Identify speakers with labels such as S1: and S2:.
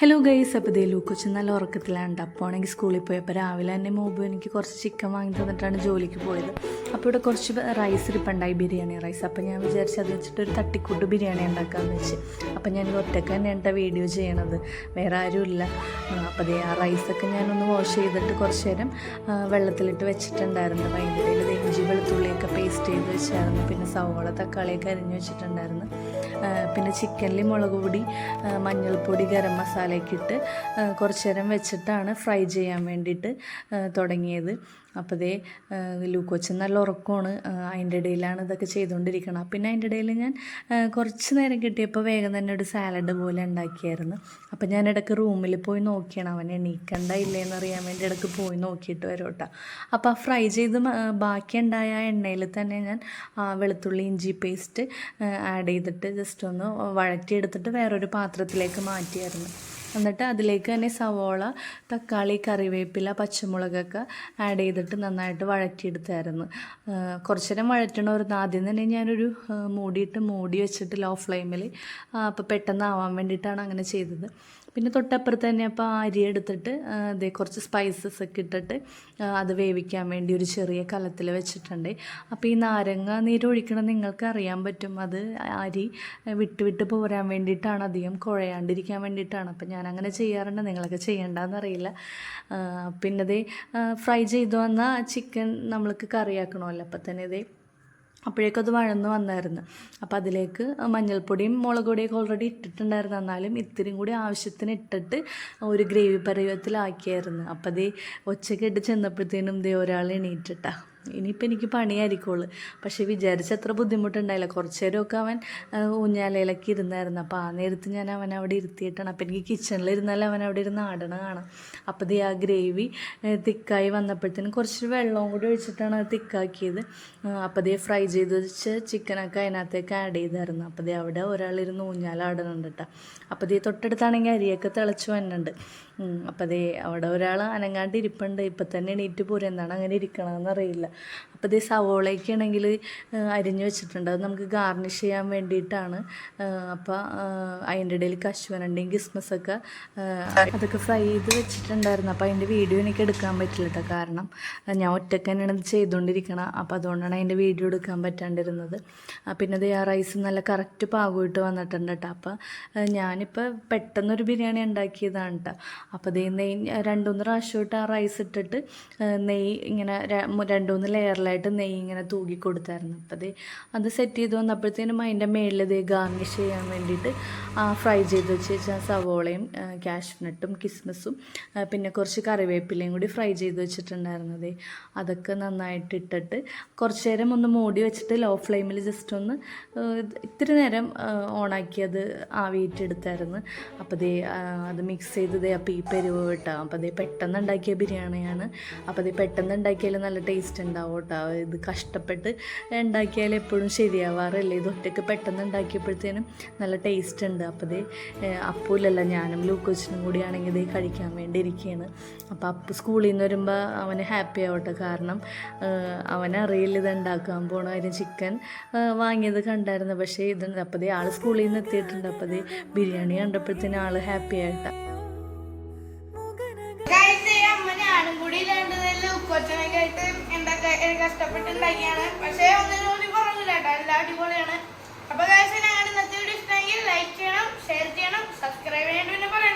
S1: Hello guys, അപ്പോൾ ഇതേ ലൂക്കൊച്ച് നല്ല ഉറക്കത്തിലാണ്. അപ്പോൾ ആണെങ്കിൽ സ്കൂളിൽ പോയപ്പോൾ രാവിലെ തന്നെ മോബ് എനിക്ക് കുറച്ച് ചിക്കൻ വാങ്ങി തന്നിട്ടാണ് ജോലിക്ക് പോയത്. അപ്പോൾ ഇവിടെ കുറച്ച് റൈസ് ഇരിപ്പുണ്ടായി, ബിരിയാണി റൈസ്. അപ്പോൾ ഞാൻ വിചാരിച്ചു അത് വെച്ചിട്ട് ഒരു തട്ടിക്കൂട്ട് ബിരിയാണി ഉണ്ടാക്കാമെന്ന് വെച്ച്. അപ്പോൾ ഞാൻ ഒറ്റയ്ക്ക് തന്നെയാണ് വീഡിയോ ചെയ്യണത്, വേറെ ആരുമില്ല. അപ്പോൾ അതേ ആ റൈസൊക്കെ ഞാനൊന്ന് വാഷ് ചെയ്തിട്ട് കുറച്ച് നേരം വെള്ളത്തിലിട്ട് വെച്ചിട്ടുണ്ടായിരുന്നു. അതിൻ്റെ ഇടയിൽ ഇഞ്ചി വെളുത്തുള്ളിയൊക്കെ പേസ്റ്റ് ചെയ്ത് വെച്ചായിരുന്നു. പിന്നെ സവോള തക്കാളിയൊക്കെ അരിഞ്ഞ് വെച്ചിട്ടുണ്ടായിരുന്നു. പിന്നെ ചിക്കനിൽ മുളക് പൊടി, മഞ്ഞൾപ്പൊടി, ഗരം മസാലയൊക്കെ ഇട്ട് കുറച്ച് നേരം വെച്ചിട്ടാണ് ഫ്രൈ ചെയ്യാൻ വേണ്ടിയിട്ട് തുടങ്ങിയത്. അപ്പോൾ ദേ ലൂക്കോച്ച് നല്ല ഉറക്കമാണ്, അതിൻ്റെ ഇടയിലാണ് ഇതൊക്കെ ചെയ്തുകൊണ്ടിരിക്കണം. പിന്നെ അതിൻ്റെ ഇടയിൽ ഞാൻ കുറച്ച് നേരം കിട്ടിയപ്പോൾ വേഗം തന്നെ ഒരു സാലഡ് പോലെ ഉണ്ടാക്കിയായിരുന്നു. അപ്പോൾ ഞാൻ ഇടയ്ക്ക് റൂമിൽ പോയി നോക്കിയാണ് അവൻ എണീക്കണ്ട ഇല്ലേന്ന് അറിയാൻ വേണ്ടി ഇടയ്ക്ക് പോയി നോക്കിയിട്ട് വരും കേട്ടോ. അപ്പോൾ ആ ഫ്രൈ ചെയ്ത് ബാക്കിയുണ്ടായ എണ്ണയിൽ തന്നെ ഞാൻ വെളുത്തുള്ളി ഇഞ്ചി പേസ്റ്റ് ആഡ് ചെയ്തിട്ട് ജസ്റ്റ് ഒന്ന് വഴറ്റിയെടുത്തിട്ട് വേറൊരു പാത്രത്തിലേക്ക് മാറ്റിയായിരുന്നു. എന്നിട്ട് അതിലേക്ക് തന്നെ സവോള, തക്കാളി, കറിവേപ്പില, പച്ചമുളകൊക്കെ ആഡ് ചെയ്തിട്ട് നന്നായിട്ട് വഴറ്റിയെടുത്തായിരുന്നു. കുറച്ച് നേരം വഴറ്റണമായിരുന്നു. ആദ്യം തന്നെ ഞാനൊരു മൂടി വെച്ചിട്ട് ലോ ഫ്ലെയിമിൽ, അപ്പോൾ പെട്ടെന്നാവാൻ വേണ്ടിയിട്ടാണ് അങ്ങനെ ചെയ്തത്. പിന്നെ തൊട്ടപ്പുറത്ത് തന്നെ അപ്പോൾ അരി എടുത്തിട്ട് അതേ കുറച്ച് സ്പൈസസ് ഒക്കെ ഇട്ടിട്ട് അത് വേവിക്കാൻ വേണ്ടി ഒരു ചെറിയ കലത്തിൽ വെച്ചിട്ടുണ്ട്. അപ്പോൾ ഈ നാരങ്ങ നീര് ഒഴിക്കണം, നിങ്ങൾക്ക് അറിയാൻ പറ്റും, അത് അരി വിട്ട് പോരാൻ വേണ്ടിയിട്ടാണ്, അധികം കുഴയാണ്ടിരിക്കാൻ വേണ്ടിയിട്ടാണ്. അപ്പോൾ ഞാൻ അങ്ങനെ ചെയ്യാറുണ്ട്, നിങ്ങളൊക്കെ ചെയ്യണ്ടെന്നറിയില്ല. പിന്നെ ഇതേ ഫ്രൈ ചെയ്തു വന്ന ചിക്കൻ നമ്മൾക്ക് കറിയാക്കണമല്ലോ. അപ്പോൾ തന്നെ ഇതേ അപ്പോഴേക്കും അത് വഴന്ന് വന്നായിരുന്നു. അപ്പോൾ അതിലേക്ക് മഞ്ഞൾപ്പൊടിയും മുളക് പൊടിയൊക്കെ ഓൾറെഡി ഇട്ടിട്ടുണ്ടായിരുന്നു. എന്നാലും ഇത്തിരിയും കൂടി ആവശ്യത്തിന് ഇട്ടിട്ട് ഒരു ഗ്രേവി പരുവത്തിലാക്കിയായിരുന്നു. അപ്പോൾ അതേ ഒച്ചയ്ക്ക് ഇട്ട് ചെന്നപ്പോഴത്തേനും ദേ ഒരാൾ എണീറ്റിട്ടാ. ഇനിയിപ്പോൾ എനിക്ക് പണിയായിരിക്കുള്ളൂ. പക്ഷേ വിചാരിച്ചത്ര ബുദ്ധിമുട്ടുണ്ടായില്ല. കുറച്ച് നേരമൊക്കെ അവൻ ഊഞ്ഞാലയിലൊക്കെ ഇരുന്നായിരുന്നു. അപ്പോൾ ആ നേരത്ത് ഞാൻ അവൻ അവിടെ ഇരുത്തിയിട്ടാണ്. അപ്പോൾ എനിക്ക് കിച്ചണിൽ ഇരുന്നാലും അവൻ അവിടെ ഇരുന്ന് ആടണ കാണാം. അപ്പോൾ ആ ഗ്രേവി തിക്കായി വന്നപ്പോഴത്തേനും കുറച്ച് വെള്ളവും കൂടി ഒഴിച്ചിട്ടാണ് അത് തിക്കാക്കിയത്. അപ്പോൾ ഫ്രൈ ചെയ്ത് വെച്ച് ചിക്കനൊക്കെ അതിനകത്തേക്ക് ആഡ് ചെയ്തായിരുന്നു. അപ്പോൾ അവിടെ ഒരാളിരുന്ന് ഊഞ്ഞാലാടുന്നുണ്ട് കേട്ടോ. അപ്പോൾ തൊട്ടടുത്താണെങ്കിൽ അരിയൊക്കെ തിളച്ച് വന്നുണ്ട്. അപ്പോൾ അവിടെ ഒരാൾ അനങ്ങാണ്ട് ഇരിപ്പുണ്ട്. ഇപ്പം തന്നെ എണീറ്റ് പോരും, എന്താണ് അങ്ങനെ ഇരിക്കണമെന്ന് അറിയില്ല. അപ്പോൾ സവോളയൊക്കെ ആണെങ്കിൽ അരിഞ്ഞ് വെച്ചിട്ടുണ്ട്, അത് നമുക്ക് ഗാർണിഷ് ചെയ്യാൻ വേണ്ടിയിട്ടാണ്. അപ്പോൾ അതിൻ്റെ ഇടയിൽ കശുവണ്ടിയും കിസ്മസൊക്കെ അതൊക്കെ ഫ്രൈ ചെയ്ത് വെച്ചിട്ടുണ്ടായിരുന്നു. അപ്പോൾ അതിൻ്റെ വീഡിയോ എനിക്ക് എടുക്കാൻ പറ്റില്ല കേട്ടോ, കാരണം ഞാൻ ഒറ്റയ്ക്ക് തന്നെയാണ് ഇത് ചെയ്തുകൊണ്ടിരിക്കണം. അപ്പോൾ അതുകൊണ്ടാണ് അതിൻ്റെ വീഡിയോ എടുക്കാൻ പറ്റാണ്ടിരുന്നത്. പിന്നെ ആ റൈസ് നല്ല കറക്റ്റ് പാകമായിട്ട് വന്നിട്ടുണ്ട് കേട്ടോ. അപ്പോൾ ഞാനിപ്പോൾ പെട്ടെന്നൊരു ബിരിയാണി ഉണ്ടാക്കിയതാണ് കേട്ടോ. അപ്പോൾ നെയ്യ് 2-3 പ്രാവശ്യമായിട്ട് ആ റൈസ് ഇട്ടിട്ട് നെയ്യ് ഇങ്ങനെ 2-3 ലെയറിലായിട്ട് നെയ്യ് ഇങ്ങനെ തൂക്കി കൊടുത്തായിരുന്നു. അപ്പോൾ അത് സെറ്റ് ചെയ്ത് വന്നപ്പോഴത്തേനും അതിൻ്റെ മേളിൽ ഗാർണിഷ് ചെയ്യാൻ വേണ്ടിയിട്ട് ഫ്രൈ ചെയ്ത് വെച്ച് സവോളയും കാഷ്നട്ടും കിസ്മസും പിന്നെ കുറച്ച് കറിവേപ്പിലയും കൂടി ഫ്രൈ ചെയ്ത് വെച്ചിട്ടുണ്ടായിരുന്നത്, അതൊക്കെ നന്നായിട്ട് ഇട്ടിട്ട് കുറച്ച് നേരം ഒന്ന് മൂടി വെച്ചിട്ട് ലോ ഫ്ലെയിമിൽ ജസ്റ്റ് ഒന്ന് ഇത്തിരി നേരം ഓണാക്കി അത് ആവിയിട്ടെടുത്തായിരുന്നു. അപ്പോൾ അത് മിക്സ് ചെയ്ത് അപ്പോൾ ഈ പെരുവ് കേട്ടോ. അപ്പോൾ പെട്ടെന്ന് ഉണ്ടാക്കിയ ബിരിയാണിയാണ്. അപ്പോൾ പെട്ടെന്ന് ഉണ്ടാക്കിയാൽ നല്ല ടേസ്റ്റ് ഉണ്ടാവും കേട്ടോ. ഇത് കഷ്ടപ്പെട്ട് ഉണ്ടാക്കിയാൽ എപ്പോഴും ശരിയാവാറില്ല. ഇത് ഒറ്റയ്ക്ക് പെട്ടെന്ന് ഉണ്ടാക്കിയപ്പോഴത്തേനും നല്ല ടേസ്റ്റ് ഉണ്ട്. അപ്പോൾ അപ്പൂലല്ല, ഞാനും ലൂക്കോച്ചിനും കൂടിയാണെങ്കിൽ കഴിക്കാൻ വേണ്ടി ഇരിക്കുകയാണ്. അപ്പോൾ അപ്പു സ്കൂളിൽ നിന്ന് വരുമ്പോൾ അവന് ഹാപ്പി ആവട്ടെ, കാരണം അവനറിയില്ല ഇത് ഉണ്ടാക്കാൻ പോകണം. അതിന് ചിക്കൻ വാങ്ങിയത് കണ്ടായിരുന്നു, പക്ഷേ ഇതുണ്ട്. അപ്പോൾ ആൾ സ്കൂളിൽ നിന്ന് എത്തിയിട്ടുണ്ട്. അപ്പോൾ ബിരിയാണി കണ്ടപ്പോഴത്തേനും ആൾ ഹാപ്പി ആയിട്ടാണ്.
S2: കഷ്ടപ്പെട്ടുണ്ടാക്കിയാണ്, പക്ഷേ ഒന്നിനും കൂടി കുറവില്ല കേട്ടോ, എല്ലാം അടിപൊളിയാണ്. അപ്പോൾ ഇന്നത്തെ വീഡിയോ ഇഷ്ടമെങ്കിൽ ലൈക്ക് ചെയ്യണം, ഷെയർ ചെയ്യണം, സബ്സ്ക്രൈബ് ചെയ്യണം. പിന്നെ പറയണം.